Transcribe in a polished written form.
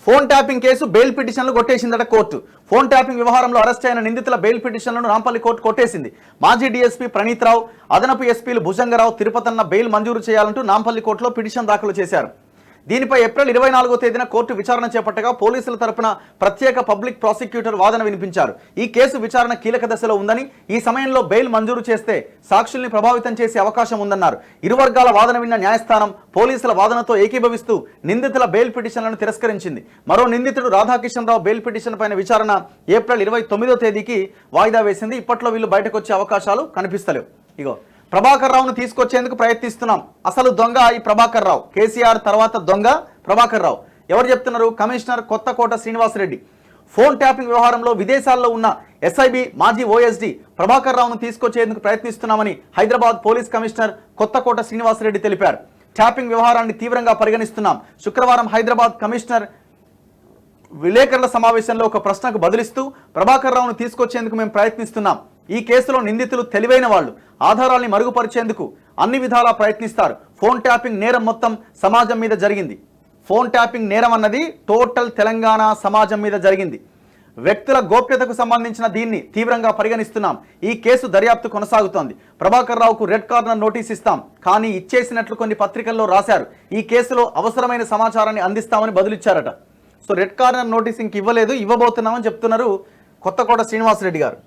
Phone tapping case bail పిటిషన్లు కొట్టేసిందట court. Phone tapping వ్యవహారంలో arrest అయిన నిందితుల బెయిల్ పిటిషన్లను నాంపల్లి కోర్టు కొట్టేసింది. మాజీ డీఎస్పీ ప్రణీత్ రావు, అదనపు ఎస్పీలు భుజంగరావు, తిరుపతన్న బెయిల్ మంజూరు చేయాలంటూ నాంపల్లి కోర్టులో పిటిషన్ దాఖలు చేశారు. దీనిపై ఏప్రిల్ 24వ తేదీన కోర్టు విచారణ చేపట్టగా పోలీసుల తరపున ప్రత్యేక పబ్లిక్ ప్రాసిక్యూటర్ వాదన వినిపించారు. ఈ కేసు విచారణ కీలక దశలో ఉందని, ఈ సమయంలో బెయిల్ మంజూరు చేస్తే సాక్షుల్ని ప్రభావితం చేసే అవకాశం ఉందన్నారు. ఇరు వర్గాల వాదన విన్న న్యాయస్థానం పోలీసుల వాదనతో ఏకీభవిస్తూ నిందితుల బెయిల్ పిటిషన్లను తిరస్కరించింది. మరో నిందితుడు రాధాకిషన్ రావు బెయిల్ పిటిషన్ పైన విచారణ ఏప్రిల్ 29వ తేదీకి వాయిదా వేసింది. ఇప్పట్లో వీళ్ళు బయటకు వచ్చే అవకాశాలు కనిపిస్తలేవు. ఇగో ప్రభాకర్ రావును తీసుకొచ్చేందుకు ప్రయత్నిస్తున్నాం. అసలు దొంగ ఈ ప్రభాకర్ రావు. కేసీఆర్ తర్వాత దొంగ ప్రభాకర్ రావు. ఎవరు చెప్తున్నారు? Commissioner Kothakota Srinivasa Reddy. Phone tapping వ్యవహారంలో విదేశాల్లో ఉన్న ఎస్ఐబి మాజీ ఓఎస్డి ప్రభాకర్ రావును తీసుకొచ్చేందుకు ప్రయత్నిస్తున్నామని హైదరాబాద్ పోలీస్ కమిషనర్ కొత్తకోట శ్రీనివాసరెడ్డి తెలిపారు. ట్యాపింగ్ వ్యవహారాన్ని తీవ్రంగా పరిగణిస్తున్నాం. శుక్రవారం హైదరాబాద్ కమిషనర్ విలేకరుల సమావేశంలో ఒక ప్రశ్నకు బదులిస్తూ ప్రభాకర్ రావును తీసుకొచ్చేందుకు మేము ప్రయత్నిస్తున్నాం. ఈ కేసులో నిందితులు తెలివైన వాళ్ళు, ఆధారాల్ని మరుగుపరిచేందుకు అన్ని విధాలా ప్రయత్నిస్తారు. ఫోన్ ట్యాపింగ్ నేరం మొత్తం సమాజం మీద జరిగింది. ఫోన్ ట్యాపింగ్ నేరం అన్నది టోటల్ తెలంగాణ సమాజం మీద జరిగింది. వ్యక్తుల గోప్యతకు సంబంధించిన దీన్ని తీవ్రంగా పరిగణిస్తున్నాం. ఈ కేసు దర్యాప్తు కొనసాగుతోంది. ప్రభాకర్ రావుకు రెడ్ కార్నర్ నోటీస్ ఇస్తాం, కానీ ఇచ్చేసినట్లు కొన్ని పత్రికల్లో రాశారు. ఈ కేసులో అవసరమైన సమాచారాన్ని అందిస్తామని బదులిచ్చారట. సో రెడ్ కార్నర్ నోటీస్ ఇంక ఇవ్వలేదు, ఇవ్వబోతున్నామని చెప్తున్నారు కొత్తకోట శ్రీనివాసరెడ్డి గారు.